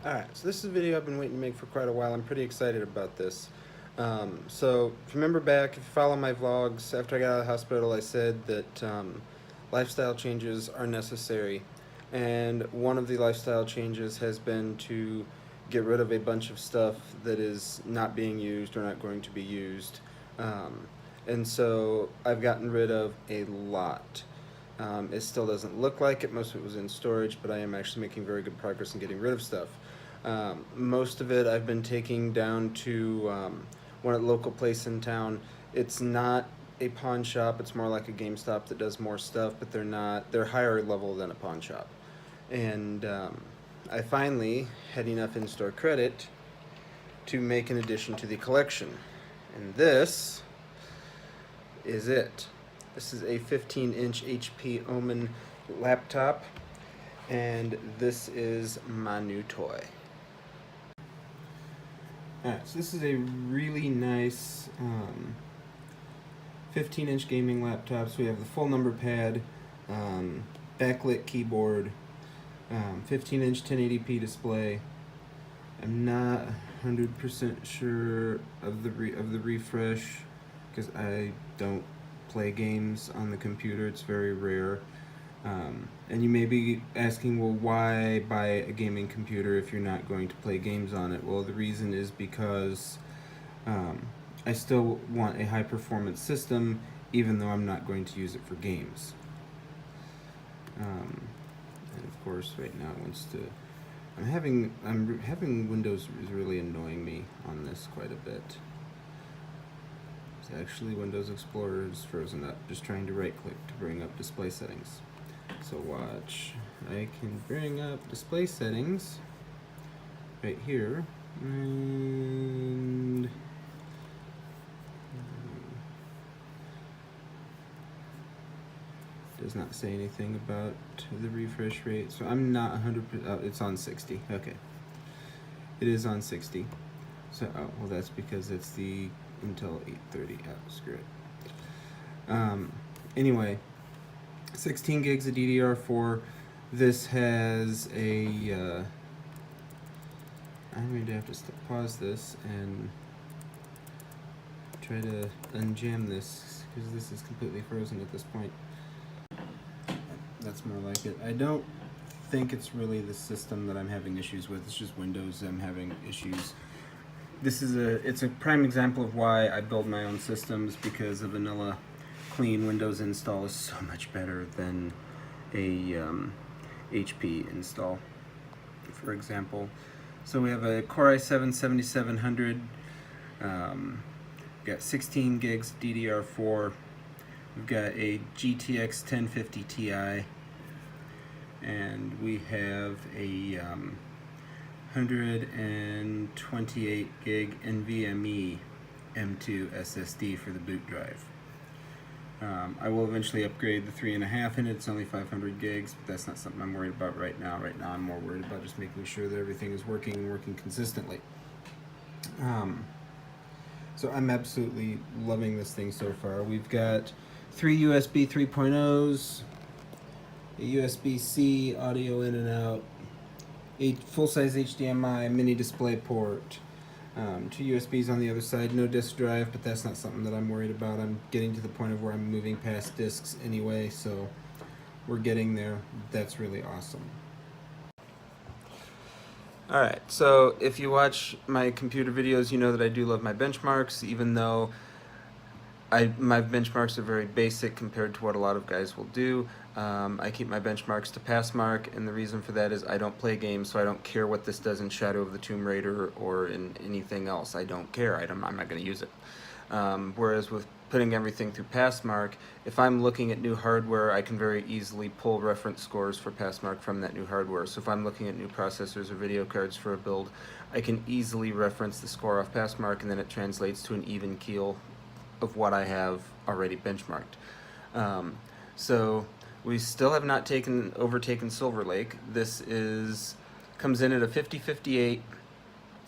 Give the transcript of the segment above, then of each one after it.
Alright, so this is a video I've been waiting to make for quite a while. I'm pretty excited about this. So, if you remember back, if you follow my vlogs, after I got out of the hospital, I said that lifestyle changes are necessary. And one of the lifestyle changes has been to get rid of a bunch of stuff that is not being used or not going to be used. And so, I've gotten rid of a lot. It still doesn't look like it. Most of it was in storage, but I am actually making very good progress in getting rid of stuff. Most of it I've been taking down to one local place in town. It's not a pawn shop, it's more like a GameStop that does more stuff, but they're higher level than a pawn shop. And I finally had enough in-store credit to make an addition to the collection. And this is it. This is a 15-inch HP Omen laptop, and this is my new toy. Alright, so this is a really nice 15-inch gaming laptop. So we have the full number pad, backlit keyboard, 15-inch 1080p display. I'm not 100% sure of the refresh because I don't play games on the computer. It's very rare. And you may be asking, well, why buy a gaming computer if you're not going to play games on it? Well, the reason is because I still want a high performance system even though I'm not going to use it for games. And of course right now it wants to, I'm having Windows is really annoying me on this quite a bit. It's actually Windows Explorer is frozen up, just trying to right click to bring up display settings. So watch, I can bring up display settings right here, and does not say anything about the refresh rate. So I'm not 100%, it's on 60, okay. It is on 60. So, oh, well that's because it's the Intel 830, screw it. Anyway, 16 gigs of DDR4. This has a, I'm going to have to pause this and try to unjam this because this is completely frozen at this point. That's more like it. I don't think it's really the system that I'm having issues with. It's just Windows I'm having issues. It's a prime example of why I build my own systems, because a vanilla clean Windows install is so much better than a HP install, for example. So we have a Core i7-7700, got 16 gigs DDR4, we've got a GTX 1050 Ti, and we have a 128 gig NVMe M2 SSD for the boot drive. I will eventually upgrade the 3.5 in it. It's only 500 gigs, but that's not something I'm worried about right now. Right now I'm more worried about just making sure that everything is working and working consistently. So I'm absolutely loving this thing so far. We've got 3 USB 3.0s, a USB-C audio in and out, a full-size HDMI mini display port, 2 USBs on the other side, no disk drive, but that's not something that I'm worried about. I'm getting to the point of where I'm moving past disks anyway, so we're getting there. That's really awesome. Alright, so if you watch my computer videos, you know that I do love my benchmarks, even though my benchmarks are very basic compared to what a lot of guys will do. I keep my benchmarks to pass mark, and the reason for that is I don't play games, so I don't care what this does in Shadow of the Tomb Raider or in anything else. I don't care. I'm not going to use it. Whereas with putting everything through pass mark, if I'm looking at new hardware, I can very easily pull reference scores for pass mark from that new hardware. So if I'm looking at new processors or video cards for a build, I can easily reference the score off pass mark, and then it translates to an even keel of what I have already benchmarked. So we still have not overtaken Silver Lake. This comes in at a 5058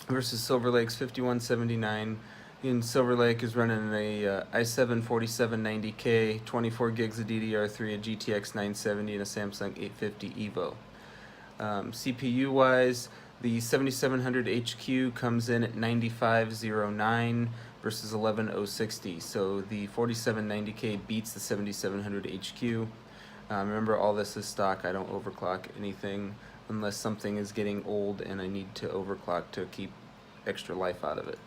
versus Silver Lake's 5179. And Silver Lake is running a i7 4790K, 24 gigs of DDR3, a GTX 970, and a Samsung 850 EVO. CPU-wise, The 7700 HQ comes in at 9509 versus 11060. So the 4790K beats the 7700 HQ. Remember, all this is stock. I don't overclock anything unless something is getting old and I need to overclock to keep extra life out of it.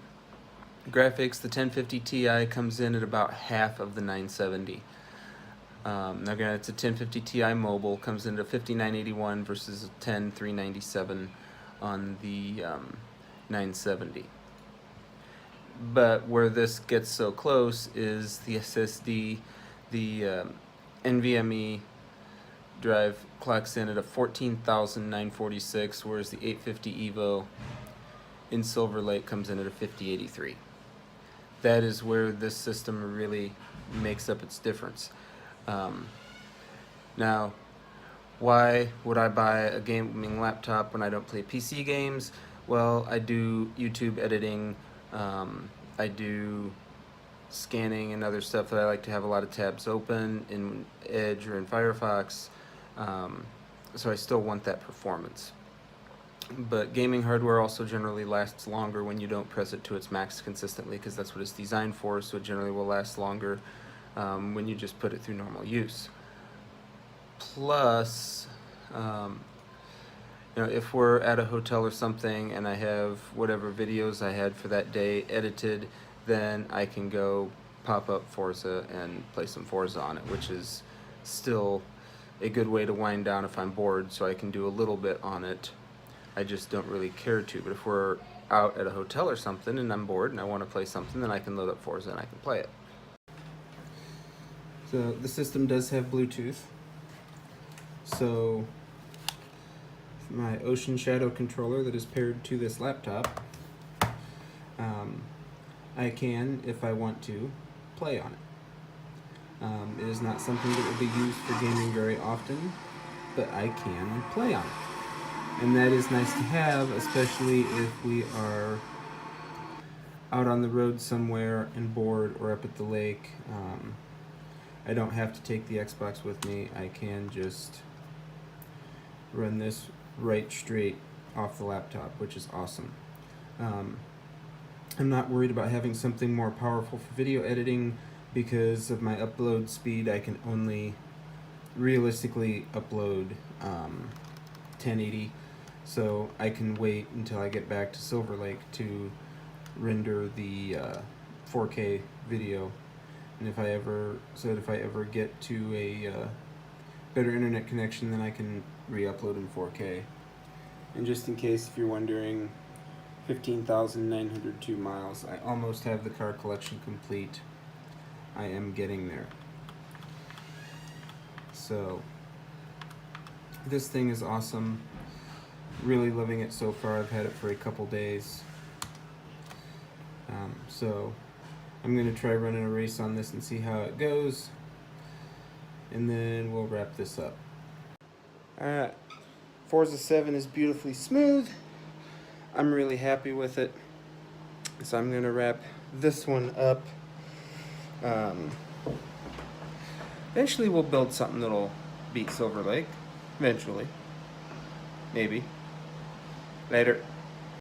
Graphics, the 1050 Ti comes in at about half of the 970. Now again, it's a 1050 Ti mobile, comes into 5981 versus a 10397 on the 970. But where this gets so close is the SSD, the NVMe drive clocks in at a 14,946, whereas the 850 Evo in Silver Lake comes in at a 5083. That is where this system really makes up its difference. Now, why would I buy a gaming laptop when I don't play PC games? Well, I do YouTube editing, I do scanning and other stuff that I like to have a lot of tabs open in Edge or in Firefox, so I still want that performance. But gaming hardware also generally lasts longer when you don't press it to its max consistently, because that's what it's designed for, so it generally will last longer when you just put it through normal use. Plus, if we're at a hotel or something and I have whatever videos I had for that day edited, then I can go pop up Forza and play some Forza on it, which is still a good way to wind down if I'm bored, so I can do a little bit on it. I just don't really care to. But if we're out at a hotel or something and I'm bored and I want to play something, then I can load up Forza and I can play it. So the system does have Bluetooth. So my Ocean Shadow controller that is paired to this laptop, I can, if I want to, play on it. It is not something that will be used for gaming very often, but I can play on it. And that is nice to have, especially if we are out on the road somewhere and bored, or up at the lake. I don't have to take the Xbox with me. I can just run this right straight off the laptop, which is awesome. I'm not worried about having something more powerful for video editing because of my upload speed. I can only realistically upload 1080, so I can wait until I get back to Silver Lake to render the 4K video. And if I ever get to a better internet connection, then I can re-upload in 4K. And just in case if you're wondering, 15,902 miles. I almost have the car collection complete. I am getting there. So this thing is awesome. Really loving it so far. I've had it for a couple days. So I'm going to try running a race on this and see how it goes. And then we'll wrap this up. Alright. Forza 7 is beautifully smooth. I'm really happy with it. So I'm going to wrap this one up. Eventually we'll build something that'll beat Silver Lake. Eventually. Maybe. Later.